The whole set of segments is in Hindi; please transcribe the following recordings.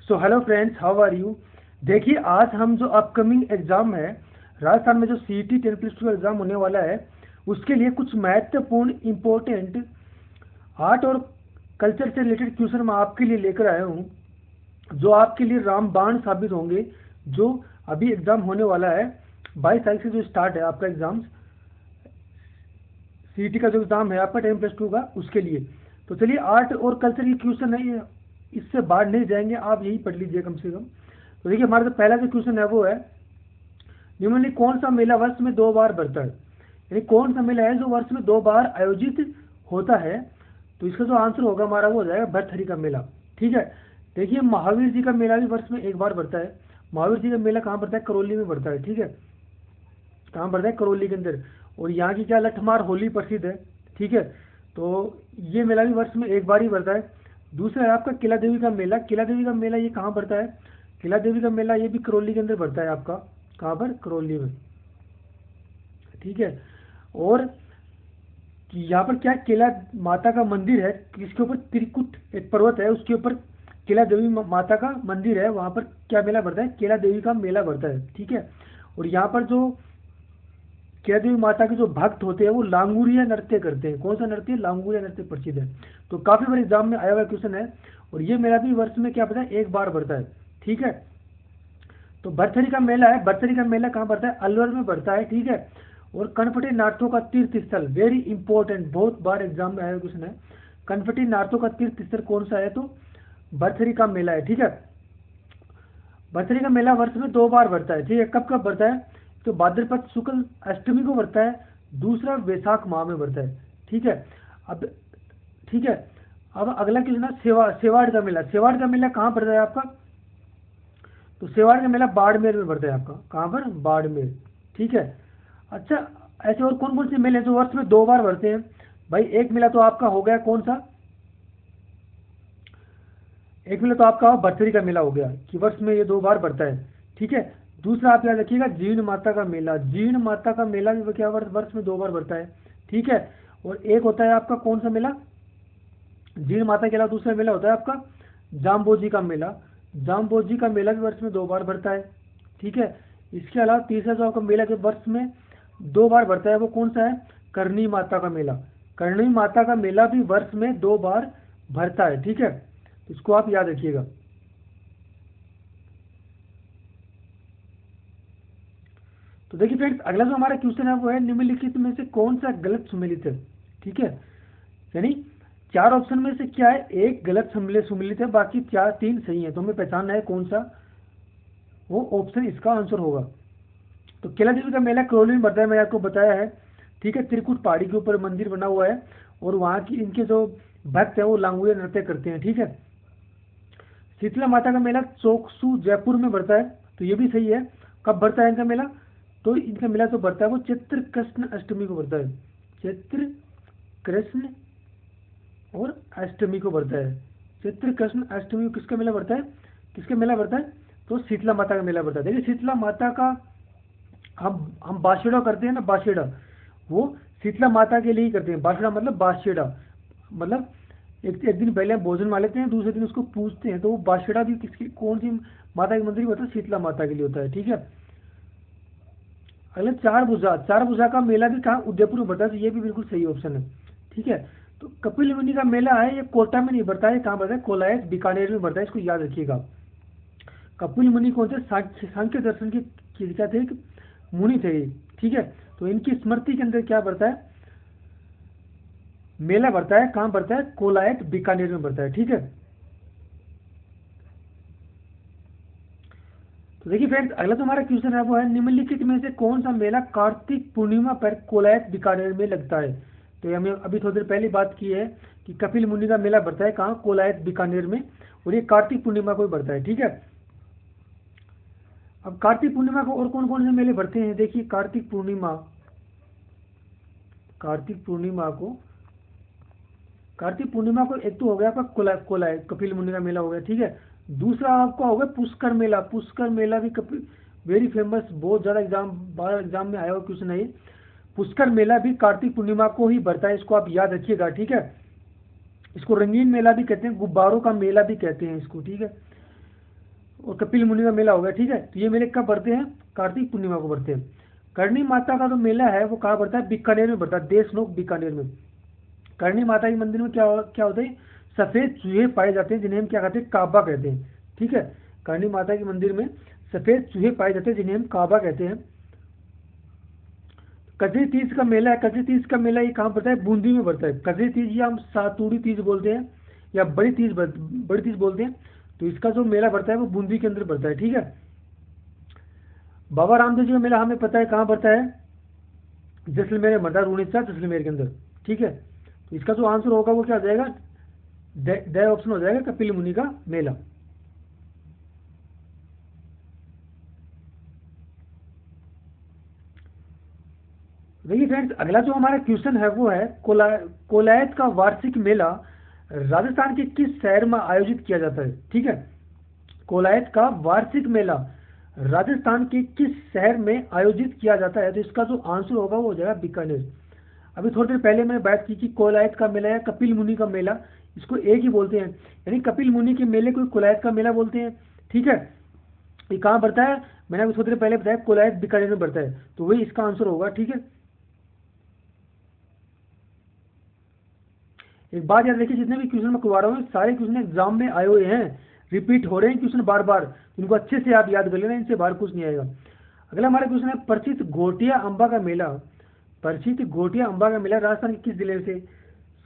So hello friends, how are you. देखिए, आज हम जो अपकमिंग एग्जाम है राजस्थान में, जो CET 10+2 का एग्जाम होने वाला है, उसके लिए कुछ महत्वपूर्ण इम्पोर्टेंट आर्ट और कल्चर से रिलेटेड क्वेश्चन मैं आपके लिए लेकर आया हूँ, जो आपके लिए रामबाण साबित होंगे। जो अभी एग्जाम होने वाला है 22 तारीख से जो स्टार्ट है आपका एग्जाम, CET का जो एग्जाम है आपका 10+2 का, उसके लिए। तो चलिए, आर्ट और कल्चर की क्वेश्चन है ये, इससे बाहर नहीं जाएंगे, आप यही पढ़ लीजिए कम से कम। तो देखिए, हमारा जो पहला जो क्वेश्चन है वो है, निम्नलिखित कौन सा मेला वर्ष में 2 बार बढ़ता है। यानी कौन सा मेला है जो वर्ष में 2 बार आयोजित होता है। तो इसका जो आंसर होगा हमारा वो हो जाएगा भरथरी का मेला। ठीक है। देखिए, महावीर जी का मेला भी वर्ष में 1 बार बढ़ता है। महावीर जी का मेला कहाँ बढ़ता है? करौली में बढ़ता है। ठीक है, कहाँ बढ़ता है? करौली के अंदर। और यहाँ की क्या लठमार होली प्रसिद्ध है। ठीक है, तो ये मेला भी वर्ष में 1 बार ही बढ़ता है। दूसरा है आपका किला देवी का मेला। किला देवी का मेला ये कहाँ बढ़ता है? किला देवी का मेला ये भी करौली के अंदर बढ़ता है आपका। कहाँ पर? करौली में। ठीक है। और यहाँ पर क्या, किला माता का मंदिर है, इसके ऊपर त्रिकुट एक पर्वत है, उसके ऊपर किला देवी माता का मंदिर है। वहाँ पर क्या मेला बढ़ता है? किला देवी का मेला बढ़ता है। ठीक है। और यहाँ पर जो किला देवी माता के जो भक्त होते हैं वो लांगुरिया नृत्य करते हैं। कौन सा नृत्य? लांगुरिया नृत्य प्रसिद्ध है। तो काफी बार एग्जाम में आया हुआ क्वेश्चन है। और ये मेला भी वर्ष में क्या बढ़ता है? 1 बार बढ़ता है। ठीक है। तो भरथरी का मेला है, भरथरी का मेला कहाँ बढ़ता है? अलवर में बढ़ता है। ठीक है। और कनपटी नाथों का तीर्थ स्थल, वेरी इंपॉर्टेंट, बहुत बार एग्जाम में आया क्वेश्चन है। कनपटी नाथों का तीर्थ स्थल कौन सा है? तो भरथरी का मेला है। ठीक है। भरथरी का मेला वर्ष में 2 बार बढ़ता है। ठीक है। कब कब बढ़ता है? तो भाद्रपद शुक्ल अष्टमी को बढ़ता है, दूसरा वैशाख माह में बढ़ता है। ठीक है। अब ठीक है, अब अगला क्वेश्चन है सेवाड़ का मेला। सेवाड़ का मेला कहाँ बढ़ता है आपका? तो सेवाड़ का मेला बाड़मेर में बढ़ता है आपका। कहाँ पर? बाड़मेर। ठीक है। अच्छा, ऐसे और कौन कौन से मेले हैं जो वर्ष में 2 बार बढ़ते हैं? भाई, एक मेला तो आपका हो गया, कौन सा? एक मेला तो आपका भरथरी का मेला हो गया कि वर्ष में ये 2 बार बढ़ता है। ठीक है। दूसरा आप याद रखिएगा, जीर्ण माता का मेला। जीर्ण माता का मेला भी क्या वर्ष में 2 बार बढ़ता है। ठीक है। और एक होता है आपका कौन सा मेला? जीर्ण माता के अलावा दूसरा मेला होता है आपका जाम्बोजी का मेला। जाम्बोजी का मेला भी वर्ष में 2 बार बढ़ता है। ठीक है। इसके अलावा तीसरा जो आपका मेला जो वर्ष में 2 बार बढ़ता है वो कौन सा है? करणी माता का मेला। करणी माता का मेला भी वर्ष में 2 बार भरता है। ठीक है, इसको आप याद रखिएगा। तो देखिए फ्रेंड्स, अगला जो हमारा क्वेश्चन है वो है, निम्नलिखित में से कौन सा गलत सुमेलित है। ठीक है, यानी 4 ऑप्शन में से क्या है? एक गलत सुमेलित है, बाकी 3 सही है। तो हमें पहचानना है कौन सा वो ऑप्शन इसका आंसर होगा। तो किला देवी का मेला करौली में बढ़ता है, मैंने आपको बताया है। ठीक है, त्रिकुट पहाड़ी के ऊपर मंदिर बना हुआ है और वहाँ की इनके जो भक्त है वो लांगुरिया नृत्य करते हैं। ठीक है। शीतला माता का मेला चोकसू जयपुर में बढ़ता है, तो ये भी सही है। कब बढ़ता है इनका मेला? तो इनका मेला तो बढ़ता है वो चैत्र कृष्ण अष्टमी को बढ़ता है। चैत्र कृष्ण और अष्टमी को बढ़ता है। चैत्र कृष्ण अष्टमी को किसका मेला बढ़ता है? किसका मेला बढ़ता है? तो शीतला माता का मेला बढ़ता है। देखिए, शीतला माता का हम बाशेड़ा करते हैं ना, बाशेड़ा, वो शीतला माता के लिए ही करते हैं। बाशेड़ा मतलब बाशेड़ा, मतलब एक दिन पहले हम भोजन मा लेते हैं, दूसरे दिन उसको पूजते हैं। तो वो बाशेड़ा भी किसकी, कौन सी माता के मंदिर में होता है? शीतला माता के लिए होता है। ठीक है। अगले चार भुजा का मेला भी कहाँ? उदयपुर में बढ़ता है, तो ये भी बिल्कुल सही ऑप्शन है। ठीक है। तो कपिल मुनि का मेला है, ये कोटा में नहीं बढ़ता है, कहाँ बढ़ता है? कोलायत बीकानेर में बढ़ता है, इसको याद रखिएगा। कपिल मुनि कौन से? सांख्य दर्शन की क्या थे? मुनि थे। ठीक है। तो इनकी स्मृति के अंदर क्या बढ़ता है? मेला बढ़ता है। कहाँ बढ़ता है? कोलायत बीकानेर में बढ़ता है। ठीक है। तो देखिए फ्रेंड्स, अगला जो हमारा क्वेश्चन है वो है, निम्नलिखित में से कौन सा मेला कार्तिक पूर्णिमा पर कोलायत बीकानेर में लगता है। तो हमने अभी थोड़ी देर पहले बात की है कि कपिल मुनि का मेला बढ़ता है कहाँ? कोलायत बीकानेर में, और ये कार्तिक पूर्णिमा को बढ़ता है। ठीक है। अब कार्तिक पूर्णिमा को और कौन कौन से मेले बढ़ते हैं? देखिए, कार्तिक पूर्णिमा को एक तो हो गया आपका कोलायत कपिल मुनि का मेला हो गया। ठीक है। दूसरा आपका हो गया पुष्कर मेला। पुष्कर मेला भी कपिल, वेरी फेमस, बहुत ज़्यादा बार एग्जाम में आया हुआ क्वेश्चन है ये। पुष्कर मेला भी कार्तिक पूर्णिमा को ही बढ़ता है, इसको आप याद रखिएगा। ठीक है। इसको रंगीन मेला भी कहते हैं, गुब्बारों का मेला भी कहते हैं इसको। ठीक है। और कपिल मुनि का मेला हो गया, ठीक है। तो ये मेले कब पड़ते हैं? कार्तिक पूर्णिमा को पड़ते हैं। करणी माता का जो मेला है वो कहाँ पड़ता है? बीकानेर में पड़ता है, देशनोक बीकानेर में। करणी माता के मंदिर में क्या क्या होता है? सफेद चूहे पाए जाते हैं जिन्हें हम क्या कहते हैं? काबा कहते हैं, ठीक है। करणी माता के मंदिर में सफेद चूहे पाए जाते हैं जिन्हें हम काबा कहते हैं। कजरी तीज का मेला है, कजरी तीज का मेला ये कहाँ पड़ता है? बूंदी में पड़ता है। कजरी तीज या हम सातुड़ी तीज बोलते हैं, या बड़ी तीज बोलते हैं। तो इसका जो मेला पड़ता है वो बूंदी के अंदर पड़ता है, ठीक है। बाबा रामदेव जी का मेला हमें पता है कहाँ पड़ता है? जैसलमेर में पड़ता है, उड़ीसा जैसलमेर के अंदर, ठीक है। तो इसका जो आंसर होगा वो क्या हो जाएगा? द ऑप्शन हो जाएगा, कपिल मुनि का मेला। देखिए फ्रेंड्स, अगला जो हमारा क्वेश्चन है वो है कोलायत का वार्षिक मेला राजस्थान के किस शहर में आयोजित किया जाता है, ठीक है। कोलायत का वार्षिक मेला राजस्थान के किस शहर में आयोजित किया जाता है? तो इसका जो आंसर होगा वो हो जाएगा बीकानेर। अभी थोड़ी देर पहले मैंने बात की कि कोलायत का मेला या कपिल मुनि का मेला, इसको एक ही बोलते हैं, यानी कपिल मुनि के मेले को कोलायत का मेला बोलते हैं, ठीक है। ये कहाँ पड़ता है? मैंने अभी थोड़ी देर पहले बताया कोलायत बीकानेर में पड़ता है, तो वही इसका आंसर होगा, ठीक है। एक बात याद रखिए, जितने भी क्वेश्चन मैं करवा रहा हूँ सारे क्वेश्चन एग्जाम में आए हुए हैं, रिपीट हो रहे हैं क्वेश्चन बार बार, इनको अच्छे से आप याद कर लेना, इनसे बाहर कुछ नहीं आएगा। अगला हमारा क्वेश्चन है प्रसिद्ध घोटिया अम्बा का मेला। प्रसिद्ध घोटिया अम्बा का मेला राजस्थान के किस जिले से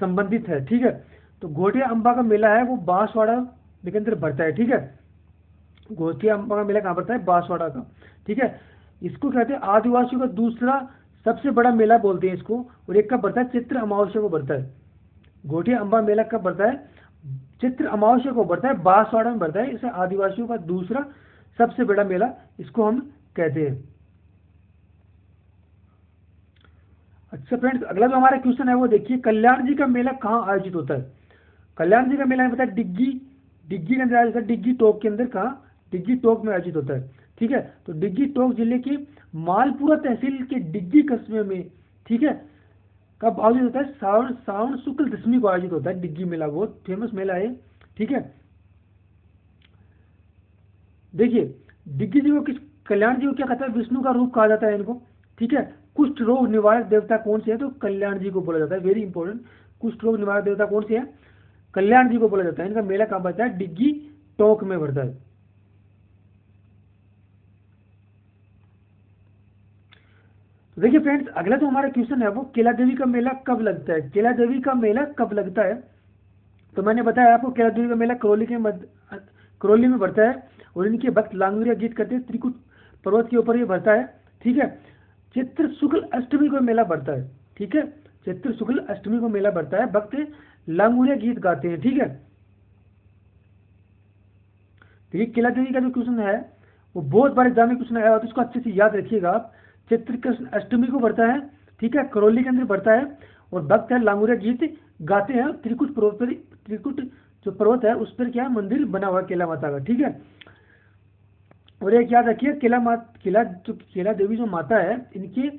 संबंधित है, ठीक है। तो घोटिया अम्बा का मेला है वो बांसवाड़ा के अंदर पड़ता है, ठीक है। घोटिया अम्बा का मेला कहाँ पड़ता है? बांसवाड़ा का, ठीक है। इसको कहते हैं आदिवासियों का दूसरा सबसे बड़ा मेला बोलते हैं इसको, और एक कब पड़ता है? चित्र अमावस्या को पड़ता है। घोटिया अम्बा मेला कब पड़ता है? चित्र अमावस्या को पड़ता है, बांसवाड़ा में पड़ता है। इसे आदिवासियों का दूसरा सबसे बड़ा मेला इसको हम कहते हैं। अच्छा फ्रेंड्स, अगला जो हमारा क्वेश्चन है वो देखिए, कल्याण जी का मेला कहाँ आयोजित होता है? कल्याण जी का मेला हमें पता है डिग्गी, डिग्गी के अंदर आयोजित होता है, डिग्गी टोक के अंदर। कहाँ? डिग्गी टोक में आयोजित होता है, ठीक है। तो डिग्गी टोक जिले के मालपुरा तहसील के डिग्गी कस्बे में, ठीक है, कब आयोजित होता है? श्रावण श्रावण शुक्ल दशमी को आयोजित होता है डिग्गी मेला, बहुत फेमस मेला है, ठीक है। देखिए, डिग्गी जी को किस, कल्याण जी को क्या कहता है? विष्णु का रूप कहा जाता है इनको, ठीक है। कुष्ठ रोग निवारक देवता कौन से है? तो कल्याण जी को बोला जाता है, वेरी इंपॉर्टेंट। कुष्ठ रोग निवारक देवता कौन से है? कल्याण जी को बोला जाता है। इनका मेला कहाँ पड़ता है? डिग्गी टोक में पड़ता है। तो देखिए फ्रेंड्स, अगला जो हमारा क्वेश्चन है वो केला देवी का मेला कब लगता है? केला देवी का मेला कब लगता है? तो मैंने बताया आपको, केला देवी का मेला करौली में बढ़ता है, और इनके भक्त लांगुरिया गीत करते हैं, त्रिकुट पर्वत के ऊपर ये बढ़ता है, ठीक है। चित्र शुक्ल अष्टमी को मेला बढ़ता है, ठीक है। चित्र शुक्ल अष्टमी को मेला बढ़ता है, भक्त लांगुरिया गीत गाते हैं, ठीक है। देखिए, केला देवी का जो क्वेश्चन है वो बहुत बार एग्जाम में क्वेश्चन आया, तो इसको अच्छे से याद रखिएगा आप। चित्र कृष्ण अष्टमी को बढ़ता है, ठीक है, करौली के अंदर बढ़ता है, और भक्त है लांगुरिया गीत गाते हैं। त्रिकुट पर्वत पर, त्रिकुट जो पर्वत है उस पर क्या है? मंदिर बना हुआ है केला माता का, ठीक है। और एक याद रखिए, केला देवी जो माता है, इनके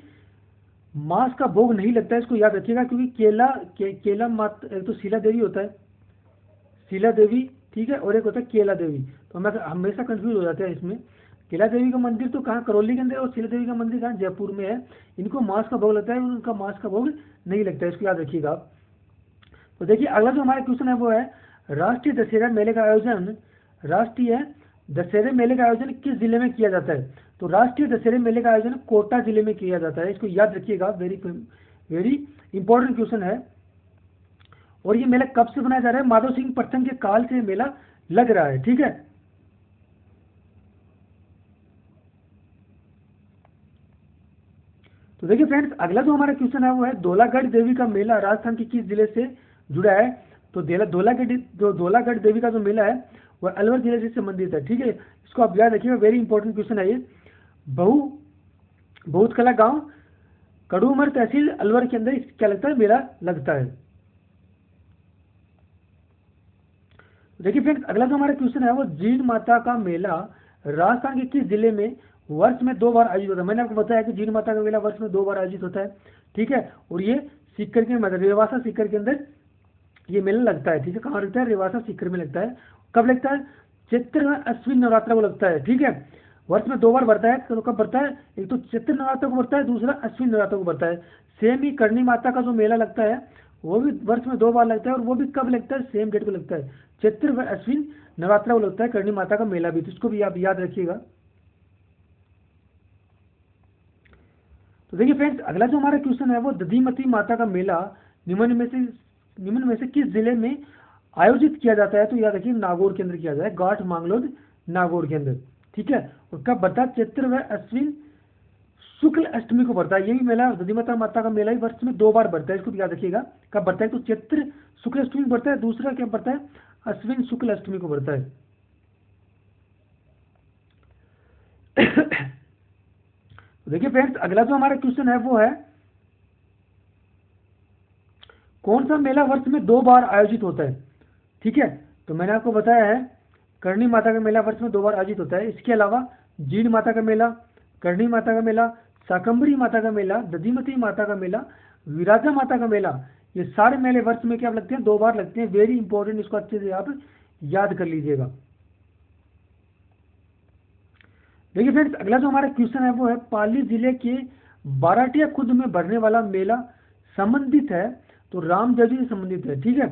मांस का भोग नहीं लगता है, इसको याद रखिएगा, क्योंकि केला माता, एक तो शीला देवी होता है, शीला देवी, ठीक है, और एक होता है केला देवी। तो हम हमेशा कंफ्यूज हो जाते हैं इसमें। केला देवी का मंदिर तो कहाँ? करौली के अंदर, और शीला देवी का मंदिर कहाँ? जयपुर में है। इनको मांस का भोग लगता है, उनका मांस का भोग नहीं लगता है, इसको याद रखिएगा आप। तो देखिए, अगला जो हमारा क्वेश्चन है वो है राष्ट्रीय दशहरा मेले का आयोजन, राष्ट्रीय दशहरे मेले का आयोजन किस जिले में किया जाता है? तो राष्ट्रीय दशहरे मेले का आयोजन कोटा जिले में किया जाता है, इसको याद रखिएगा, वेरी वेरी इंपॉर्टेंट क्वेश्चन है। और ये मेला कब से बनाया जा रहा है? माधव सिंह प्रथम के काल से मेला लग रहा है, ठीक है। तो देखिए फ्रेंड्स, अगला जो हमारा क्वेश्चन है वो है धौलागढ़ देवी का मेला राजस्थान के किस जिले से जुड़ा है? तो धौलागढ़ देवी का जो मेला है वह अलवर जिले से संबंधित है, ठीक है। इसको आप याद रखिएगा, वेरी इंपॉर्टेंट क्वेश्चन है ये। बहु बहुतकला गांव, कड़ूमर तहसील, अलवर के अंदर क्या लगता है? मेला लगता है। देखिए फ्रेंड्स, अगला जो हमारा क्वेश्चन है वो जीण माता का मेला राजस्थान के किस जिले में वर्ष में 2 बार आयोजित होता है? मैंने आपको बताया कि जीण माता का मेला वर्ष में 2 बार आयोजित होता है, ठीक है। और ये सीकर के मतलब रेवासा सीकर के अंदर ये मेला लगता है, ठीक है। कहाँ लगता है? रेवासा सीकर में लगता है। कब लगता है? चैत्र व अश्विन नवरात्र को लगता है, ठीक है। वर्ष में 2 बार बढ़ता है, तो कब बढ़ता है, एक तो चैत्र नवरात्र को बढ़ता है, दूसरा अश्विन नवरात्र को बढ़ता है। सेम ही करणी माता का जो मेला लगता है वो भी वर्ष में 2 बार लगता है, और वो भी कब लगता है, सेम डेट को लगता है, चैत्र व अश्विन नवरात्र को लगता है करणी माता का मेला भी, तो इसको भी आप याद रखिएगा। तो देखिए फ्रेंड्स, अगला जो हमारा क्वेश्चन है वो दधिमती माता का मेला निम्न में से किस जिले में आयोजित किया जाता है, तो याद रखिए नागौर के अंदर किया जाता है, गाठ मांगलोद नागौर के अंदर, ठीक है। और कब बढ़ता है, चैत्र व अश्विन शुक्ल अष्टमी को बढ़ता है। ये भी मेला दधिमती माता का मेला ही वर्ष में 2 बार बढ़ता है, इसको भी याद रखिएगा। कब बढ़ता है, तो चैत्र शुक्ल अष्टमी को बढ़ता है, दूसरा क्या बढ़ता है, अश्विन शुक्ल अष्टमी को बढ़ता है। तो देखिए फ्रेंड्स, अगला जो हमारा क्वेश्चन है वो है कौन सा मेला वर्ष में 2 बार आयोजित होता है, ठीक है। तो मैंने आपको बताया है करणी माता का मेला वर्ष में 2 बार आयोजित होता है। इसके अलावा जीण माता का मेला, करणी माता का मेला, शाकंभरी माता का मेला, दधिमती माता का मेला, विराजा माता का मेला, ये सारे मेले वर्ष में क्या लगते हैं, 2 बार लगते हैं। वेरी इंपॉर्टेंट, इसको अच्छे से आप याद कर लीजिएगा। देखिए फ्रेंड्स, अगला जो हमारा क्वेश्चन है वो है पाली जिले के बाराटिया खुर्द में भरने वाला मेला संबंधित है, तो रामदेव जी से संबंधित है, ठीक है।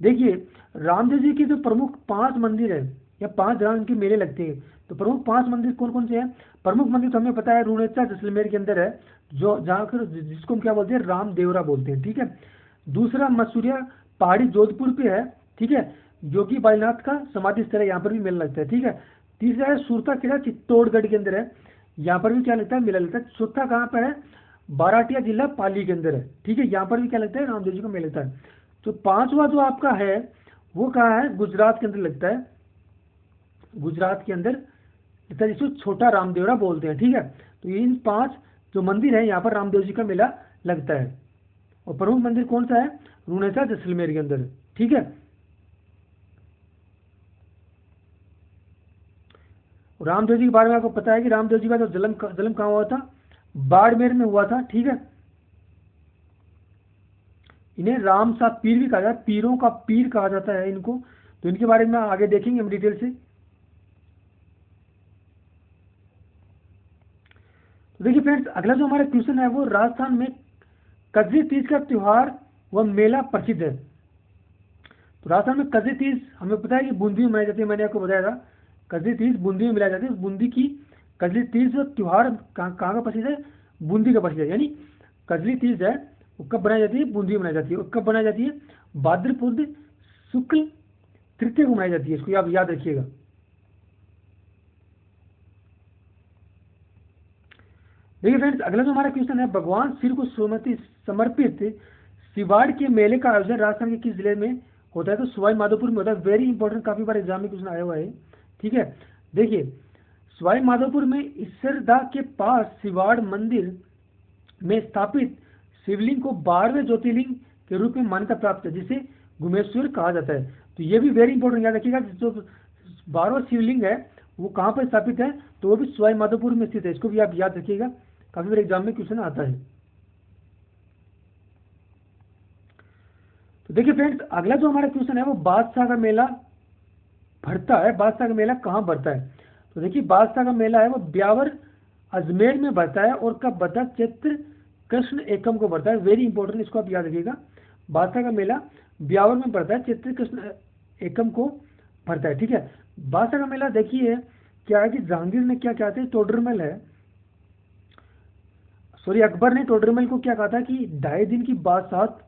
देखिए रामदेव जी के जो प्रमुख 5 मंदिर है या 5 जगह इनके मेले लगते हैं, तो प्रमुख 5 मंदिर कौन कौन से हैं। प्रमुख मंदिर तो हमें पता है रूणेचा जैसलमेर के अंदर है, जो जहाँ कर जिसको हम क्या बोलते हैं, रामदेवरा बोलते हैं, ठीक है। दूसरा मसूरिया पहाड़ी जोधपुर पे है, ठीक है, योगी बालीनाथ का समाधि स्थल है, यहाँ पर भी मेला लगता है, ठीक है। तीसरा है सुरता किला चित्तौड़गढ़ के अंदर है, यहाँ पर भी क्या लगता है, मेला लगता है। चौथा कहाँ पर है, बाराटिया जिला पाली के अंदर है, ठीक है, यहाँ पर भी क्या लगता है, रामदेव जी का मेला लगता है। तो 5वां जो आपका है वो कहाँ है, गुजरात के अंदर लगता है, गुजरात के अंदर लगता है, जिसको छोटा रामदेवरा बोलते हैं, ठीक है। तो इन 5 जो मंदिर है यहाँ पर रामदेव जी का मेला लगता है। और प्रमुख मंदिर कौन सा है, रूणेसा जैसलमेर के अंदर, ठीक है। रामदेव जी के बारे में आपको पता है कि रामदेव जी का जो जन्म कहाँ हुआ था, बाड़मेर में हुआ था, ठीक है। इन्हें राम सा पीर भी कहा जाता है, पीरों का पीर कहा जाता है इनको, तो इनके बारे में आगे देखेंगे हम डिटेल से। तो देखिए फ्रेंड्स, अगला जो हमारा क्वेश्चन है वो राजस्थान में कजरी तीज का त्योहार व मेला प्रसिद्ध है। तो राजस्थान में कजरी तीज हमें पता है कि बूंदी में मनाई जाती है, मैंने आपको बताया था कजरी तीज बूंदी में मिलाई जाती है। बूंदी की कजरी तीज जो त्योहार कहाँ का प्रसिद्ध है, बूंदी का प्रसिद्ध है। यानी कजरी तीज है वो कब बनाई जाती है, बूंदी में बनाई जाती है। और कब बनाई जाती है, भाद्रपद शुक्ल तृतीय को मनाई जाती है, इसको आप याद रखिएगा। देखिए फ्रेंड्स, अगला जो हमारा क्वेश्चन है भगवान शिव को समर्पित शिवाड़ के मेले का आयोजन राजस्थान के किस जिले में होता है, तो सवाई माधोपुर में होता है। वेरी इंपॉर्टेंट, काफी बार एग्जाम में क्वेश्चन आया हुआ है, ठीक है। देखिए सवाई माधोपुर में ईसरदा के पास शिवाड़ मंदिर में स्थापित शिवलिंग को 12वें ज्योतिर्लिंग के रूप में मान्यता प्राप्त है, जिसे गुमेश्वर कहा जाता है। तो ये भी वेरी इंपॉर्टेंट, याद रखिएगा। जो 12वां शिवलिंग है वो कहाँ पर स्थापित है, तो वो भी सवाई माधोपुर में स्थित है, इसको भी आप याद रखिएगा, काफी बार एग्जाम में क्वेश्चन आता है। तो देखिए फ्रेंड्स, अगला जो हमारा क्वेश्चन है वो बादशाह का मेला भरता है, बादशाह का मेला कहाँ भरता है। तो देखिए बादशाह का मेला है वो ब्यावर अजमेर में भरता है, और कब भरता है, चैत्र कृष्ण एकम को भरता है। वेरी इंपॉर्टेंट, इसको आप याद रखिएगा। बादशाह का मेला ब्यावर में भरता है, चैत्र कृष्ण एकम को भरता है, ठीक है। बादशाह का मेला देखिए क्या है कि जहांगीर ने क्या कहते हैं, टोडरमल है, सॉरी अकबर ने टोडरमल को क्या कहा था कि 2.5 दिन की बादशाहत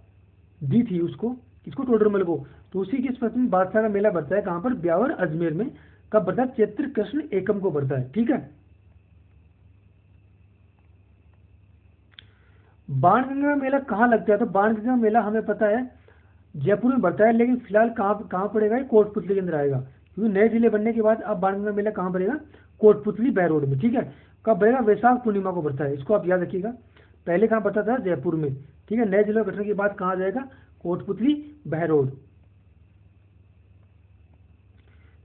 दी थी उसको, किसको, टोडरमल को। तो उसी के स्मृति में बादशाह का मेला भरता है, कहाँ पर, ब्यावर अजमेर में। कब भरता है, चैत्र कृष्ण एकम को भरता है, ठीक है। बाणगंगा मेला कहाँ लगता है, तो बाणगंगा मेला हमें पता है जयपुर में भरता है, लेकिन फिलहाल कहाँ कहाँ पड़ेगा, ये कोटपुतली के अंदर आएगा, क्योंकि नए जिले बनने के बाद अब बाणगंगा मेला कहाँ पड़ेगा, कोटपुतली बहरोड में, ठीक है। कब भरेगा, वैशाख पूर्णिमा को भरता है, इसको आप याद रखिएगा। पहले कहाँ पता था, जयपुर में, ठीक है। नए जिले गठन के बाद कहाँ जाएगा, कोटपुतली बहरोड।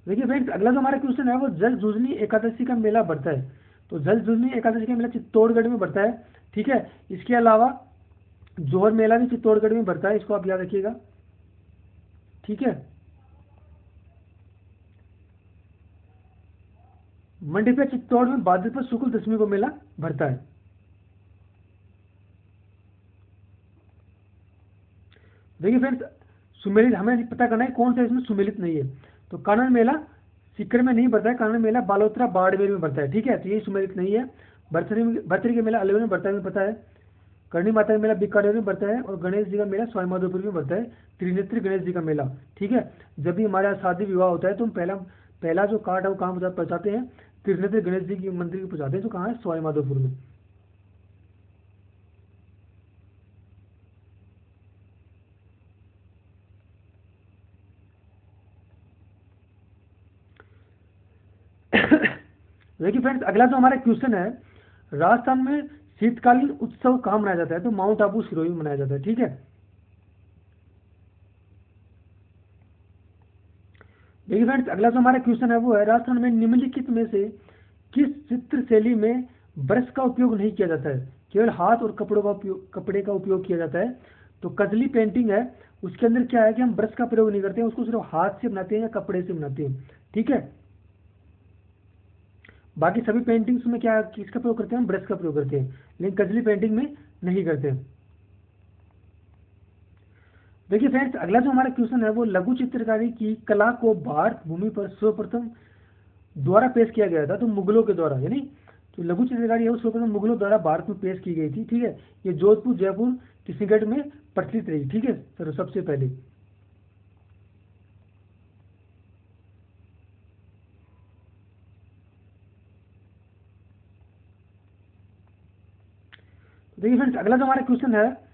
देखिए फ्रेंड्स, अगला जो हमारा क्वेश्चन है वो जल जूझनी एकादशी का मेला भरता है। तो जल जूझनी एकादशी का मेला चित्तौड़गढ़ में भरता है, ठीक है। इसके अलावा जोहर मेला भी चित्तौड़गढ़ में भरता है, इसको आप याद रखिएगा, ठीक है। मंडी पे चित्तौड़ में भाद्रपद शुक्ल दशमी को मेला भरता है। देखिए फ्रेंड्स, सुमेलित हमें पता करना है कौन सा इसमें सुमेलित नहीं है। तो कानन मेला सीकर में नहीं भरता है, कानन मेला बालोतरा बाड़मेर में भरता है, ठीक है। तो ये सुमेलित नहीं है। भरतरी का मेला अलवर में भरता है, हमें पता है। करणी माता का मेला बीकानेर में भरता है, और गणेश जी का मेला सवाईमाधोपुर में भरता है, त्रिनेत्री गणेश जी का मेला, ठीक है। जब भी हमारे यहाँ शादी विवाह होता है तो हम पहला जो कार्ड है वो कहाँ पहुँचाते हैं, त्रिनेत्री गणेश जी की मंदिर को पहुँचाते हैं, जो कहाँ है, सवाईमाधोपुर में। देखिए फ्रेंड्स, अगला जो हमारा क्वेश्चन है, राजस्थान में शीतकालीन उत्सव कहाँ मनाया जाता है, तो माउंट आबू सिरोही में मनाया जाता है, ठीक है। देखिए फ्रेंड्स, अगला जो हमारा क्वेश्चन है वो है, राजस्थान में निम्नलिखित में से किस चित्र शैली में ब्रश का उपयोग नहीं किया जाता है, केवल हाथ और कपड़े का उपयोग किया जाता है। तो कजली पेंटिंग है, उसके अंदर क्या है कि हम ब्रश का प्रयोग नहीं करते हैं, उसको सिर्फ हाथ से बनाते हैं या कपड़े से बनाते हैं, ठीक है। बाकी सभी पेंटिंग्स में क्या किसका प्रयोग करते हैं, हम ब्रश का प्रयोग करते हैं, लेकिन कजली पेंटिंग में नहीं करते हैं। देखिए फ्रेंड्स, अगला जो हमारा क्वेश्चन है वो लघु चित्रकारी की कला को भारत भूमि पर सर्वप्रथम द्वारा पेश किया गया था, तो मुगलों के द्वारा, यानी जो लघु चित्रकारी है वो सर्वप्रथम मुगलों द्वारा भारत में पेश की गई थी, ठीक है। ये जोधपुर, जयपुर, किशनगढ़ में प्रचलित रही, ठीक है सर, सबसे पहले। देखिए फ्रेंड्स, अगला जो हमारा क्वेश्चन है,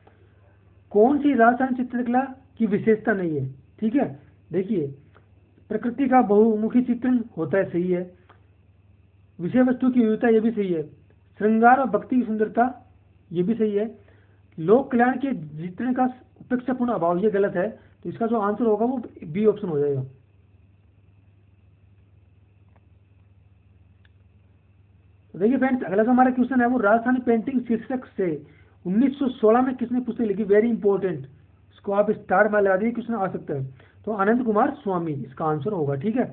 कौन सी राजस्थान चित्रकला की विशेषता नहीं है, ठीक है। देखिए, प्रकृति का बहुमुखी चित्रण होता है, सही है। विषय वस्तु की विविधता, ये भी सही है। श्रृंगार और भक्ति की सुंदरता, ये भी सही है। लोक कल्याण के चित्रण का उपेक्षापूर्ण अभाव, ये गलत है। तो इसका जो आंसर होगा वो बी ऑप्शन हो जाएगा। तो देखिए फ्रेंड्स, अगला जो हमारा क्वेश्चन है वो राजस्थानी पेंटिंग शीर्षक से 1916 में किसने पुस्तक लिखी, वेरी इंपॉर्टेंट, इसको आप स्टार में लगा दिए, क्वेश्चन आ सकता है। तो आनंद कुमार स्वामी इसका आंसर होगा, ठीक है।